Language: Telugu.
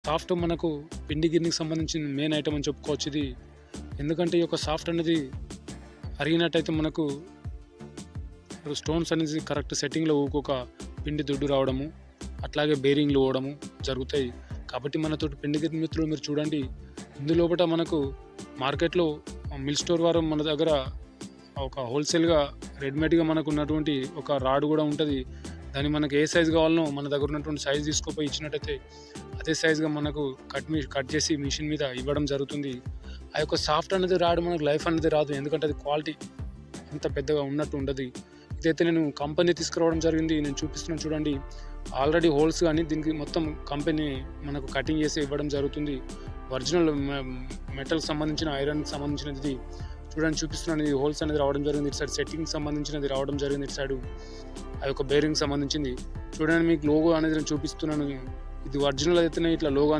సాఫ్ట్ మనకు పిండి గిన్నెకి సంబంధించిన మెయిన్ ఐటమ్ అని చెప్పుకోవచ్చు ఇది. ఎందుకంటే ఈ యొక్క సాఫ్ట్ అనేది అరిగినట్టయితే మనకు స్టోన్స్ అనేది కరెక్ట్ సెట్టింగ్లో ఊకొక పిండి దుడ్డు రావడము, అట్లాగే బేరింగ్లు పోవడము జరుగుతాయి. కాబట్టి మనతోటి పిండి గిన్నె మిత్రులు మీరు చూడండి, ఇందులోపట మనకు మార్కెట్లో మిల్ స్టోర్ వారు మన దగ్గర ఒక హోల్సేల్గా రెడీమేడ్గా మనకు ఉన్నటువంటి ఒక రాడ్ కూడా ఉంటుంది. దాన్ని మనకు ఏ సైజు కావాలనో మన దగ్గర ఉన్నటువంటి సైజు తీసుకుపోయి ఇచ్చినట్టయితే అదే సైజుగా మనకు కట్ చేసి మిషన్ మీద ఇవ్వడం జరుగుతుంది. ఆ యొక్క సాఫ్ట్ అనేది రాడు మనకు లైఫ్ అనేది రాదు, ఎందుకంటే అది క్వాలిటీ అంత పెద్దగా ఉన్నట్టు ఉండదు. ఇదైతే నేను కంపెనీ తీసుకురావడం జరిగింది, నేను చూపిస్తున్నాను చూడండి. ఆల్రెడీ హోల్స్ కానీ దీనికి మొత్తం కంపెనీ మనకు కటింగ్ చేసి ఇవ్వడం జరుగుతుంది. ఒరిజినల్ మెటల్కి సంబంధించిన ఐరన్కి సంబంధించినది చూడండి, చూపిస్తున్నాను. ఇది హోల్స్ అనేది రావడం జరిగింది. ఇటు సైడ్ సెట్టింగ్ సంబంధించినది రావడం జరిగింది. ఇటు సైడ్ ఆ యొక్క బేరింగ్ సంబంధించింది చూడండి. మీకు లోగో అనేది నేను చూపిస్తున్నాను. ఇది ఒరిజినల్ అయితేనే ఇట్లా లోగో